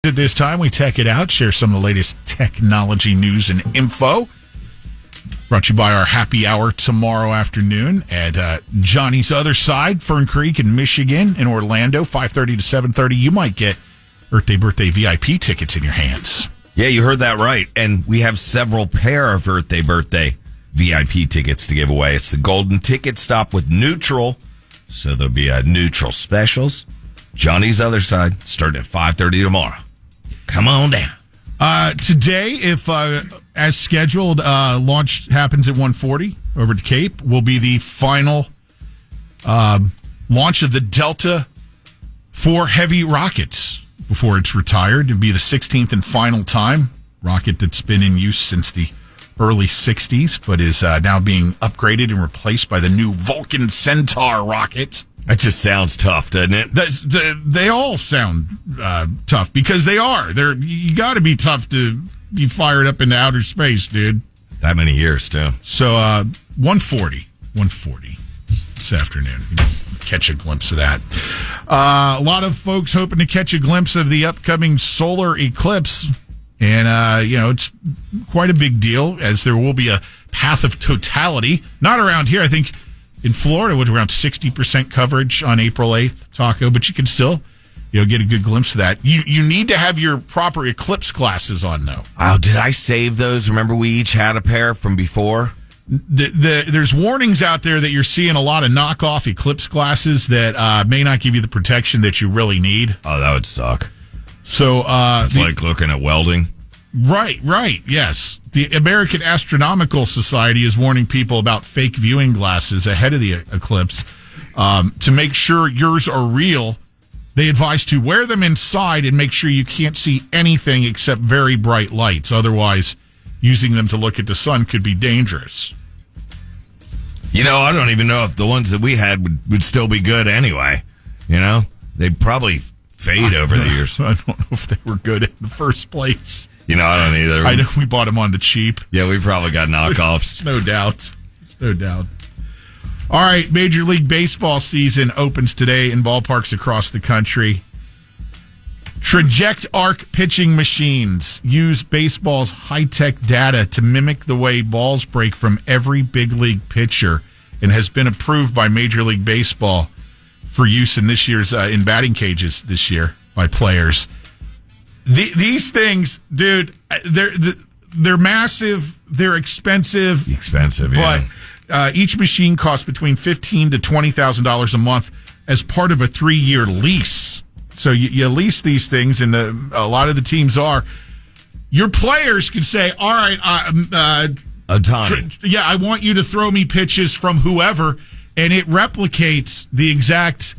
At this time, we tech it out, share some of the latest technology news and info. Brought to you by our happy hour tomorrow afternoon at Johnny's Other Side, Fern Creek in Michigan, in Orlando, 5:30 to 7:30. You might get birthday VIP tickets in your hands. Yeah, you heard that right. And we have several pair of birthday VIP tickets to give away. It's the Golden Ticket Stop with Neutral. So there'll be Neutral specials. Johnny's Other Side, starting at 5:30 tomorrow. Come on down. Today, if as scheduled, launch happens at 1:40 over at Cape, will be the final launch of the Delta IV Heavy rockets before it's retired. It'll be the 16th and final time. Rocket that's been in use since the early 60s, but is now being upgraded and replaced by the new Vulcan Centaur rocket. That just sounds tough, doesn't it? They all sound tough because they are. You got to be tough to be fired up into outer space, dude. That many years, too. So 140 this afternoon. You can catch a glimpse of that. A lot of folks hoping to catch a glimpse of the upcoming solar eclipse. And, it's quite a big deal as there will be a path of totality. Not around here, I think. In Florida, with around 60% coverage on April 8th, Taco, but you can still, get a good glimpse of that. You need to have your proper eclipse glasses on, though. Oh, did I save those? Remember we each had a pair from before? There's warnings out there that you're seeing a lot of knockoff eclipse glasses that may not give you the protection that you really need. Oh, that would suck. So it's like looking at welding. Right, yes. The American Astronomical Society is warning people about fake viewing glasses ahead of the eclipse. To make sure yours are real, they advise to wear them inside and make sure you can't see anything except very bright lights. Otherwise, using them to look at the sun could be dangerous. I don't even know if the ones that we had would still be good anyway. They'd probably fade over the years. I don't know if they were good in the first place. I don't either. I know we bought them on the cheap. Yeah, we probably got knockoffs. No doubt. All right, Major League Baseball season opens today in ballparks across the country. Traject Arc pitching machines use baseball's high-tech data to mimic the way balls break from every big league pitcher and has been approved by Major League Baseball for use in this year's in batting cages this year by players. These things, dude, they're massive. They're expensive. Yeah. But each machine costs between $15,000 to $20,000 a month as part of a 3-year lease. So you lease these things, and a lot of the teams are. Your players can say, "All right, Ohtani. I want you to throw me pitches from whoever," and it replicates the exact.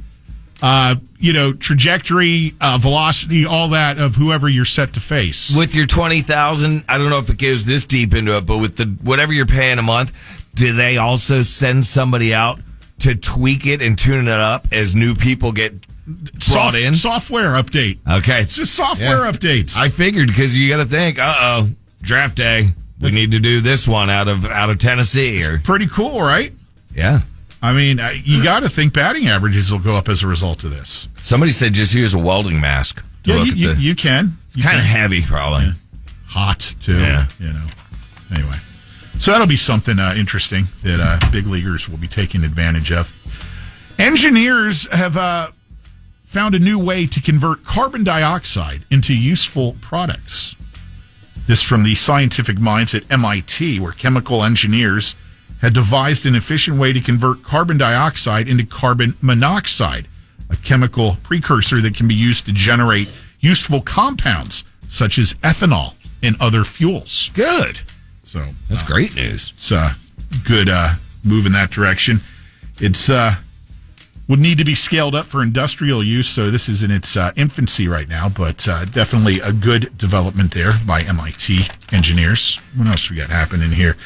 Trajectory, velocity, all that of whoever you're set to face. With your $20,000, I don't know if it goes this deep into it, but with the whatever you're paying a month, do they also send somebody out to tweak it and tune it up as new people get brought in? Software update. Okay, it's just software updates. I figured because you got to think, draft day, we need to do this one out of Tennessee. Pretty cool, right? Yeah. I mean, you got to think batting averages will go up as a result of this. Somebody said just use a welding mask. You can. It's kind of heavy, probably. Yeah. Hot, too. Yeah. Anyway. So that'll be something interesting that big leaguers will be taking advantage of. Engineers have found a new way to convert carbon dioxide into useful products. This from the scientific minds at MIT, where chemical engineers had devised an efficient way to convert carbon dioxide into carbon monoxide, a chemical precursor that can be used to generate useful compounds such as ethanol and other fuels. Good. So that's great news. It's a good move in that direction. It's would need to be scaled up for industrial use, so this is in its infancy right now, but definitely a good development there by MIT engineers. What else we got happening here?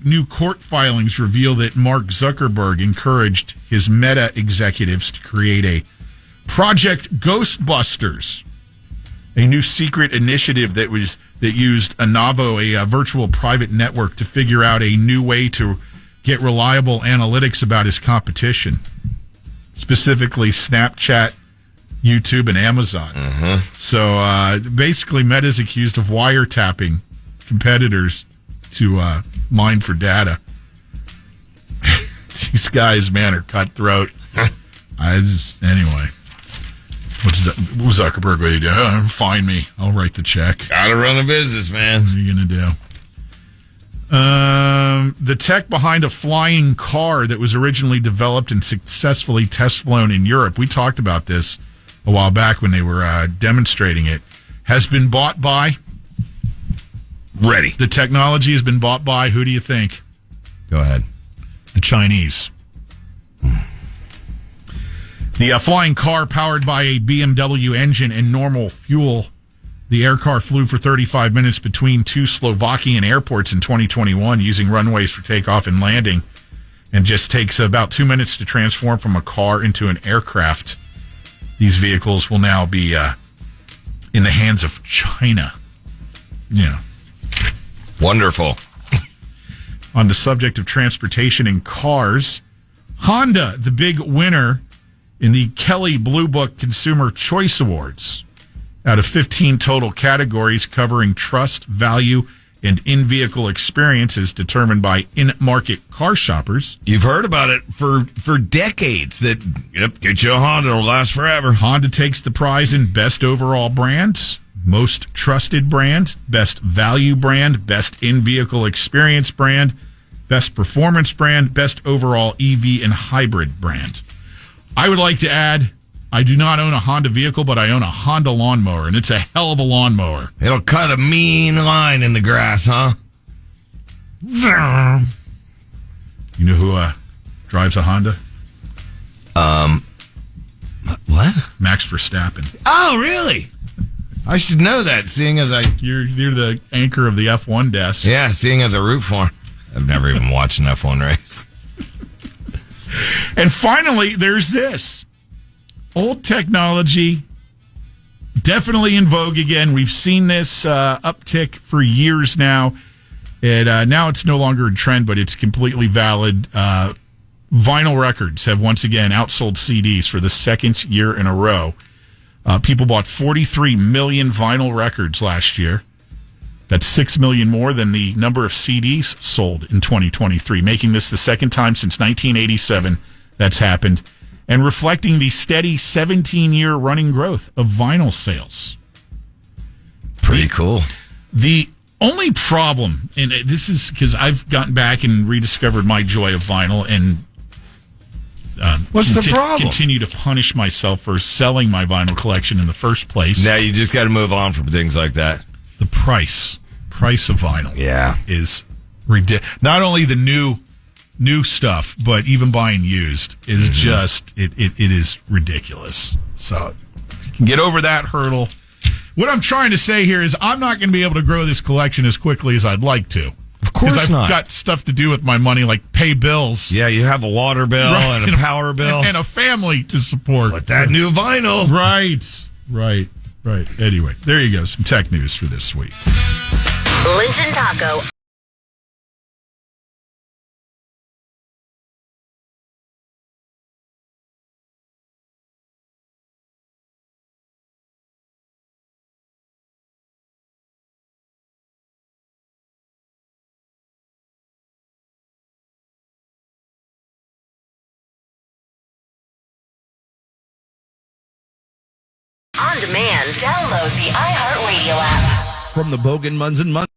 New court filings reveal that Mark Zuckerberg encouraged his Meta executives to create a Project Ghostbusters, a new secret initiative that used Anavo, a virtual private network, to figure out a new way to get reliable analytics about his competition. Specifically, Snapchat YouTube and Amazon. So basically, Meta's accused of wiretapping competitors to mine for data. These guys, man, are cutthroat. Anyway. What's Zuckerberg going to do? Find me. I'll write the check. Gotta run a business, man. What are you going to do? The tech behind a flying car that was originally developed and successfully test flown in Europe, we talked about this a while back when they were demonstrating it, has been bought by... Ready. The technology has been bought by, who do you think? Go ahead. The Chinese. The flying car powered by a BMW engine and normal fuel. The air car flew for 35 minutes between two Slovakian airports in 2021 using runways for takeoff and landing, and just takes about 2 minutes to transform from a car into an aircraft. These vehicles will now be in the hands of China. Yeah. Wonderful. On the subject of transportation and cars, Honda, the big winner in the Kelley Blue Book Consumer Choice Awards, out of 15 total categories covering trust, value, and in-vehicle experiences determined by in-market car shoppers. You've heard about it for decades. That, get you a Honda, it'll last forever. Honda takes the prize in Best Overall Brand, Most Trusted Brand, Best Value Brand, Best In-Vehicle Experience Brand, Best Performance Brand, Best Overall EV and Hybrid Brand. I would like to add, I do not own a Honda vehicle, but I own a Honda lawnmower, and it's a hell of a lawnmower. It'll cut a mean line in the grass, huh? You know who drives a Honda? What? Max Verstappen. Oh, really? I should know that, seeing as You're the anchor of the F1 desk. Yeah, seeing as I root for him. I've never even watched an F1 race. And finally, there's this. Old technology, definitely in vogue again. We've seen this uptick for years now. And now it's no longer a trend, but it's completely valid. Vinyl records have once again outsold CDs for the second year in a row. People bought 43 million vinyl records last year. That's 6 million more than the number of CDs sold in 2023, making this the second time since 1987 that's happened, and reflecting the steady 17-year running growth of vinyl sales. Pretty cool. The only problem, and this is because I've gotten back and rediscovered my joy of vinyl, and what's the problem? Continue to punish myself for selling my vinyl collection in the first place. Now you just got to move on from things like that. The price of vinyl, is ridiculous. Not only the new stuff, but even buying used is just it is ridiculous. So if you can get over that hurdle. What I'm trying to say here is I'm not going to be able to grow this collection as quickly as I'd like to. Of course Because not. I've got stuff to do with my money, like pay bills. Yeah, you have a water bill and a power bill. And a family to support. But that new vinyl. Right. Anyway, there you go. Some tech news for this week. Lynch and Taco. On demand, download the iHeartRadio app. From the Bogan Munz and Munz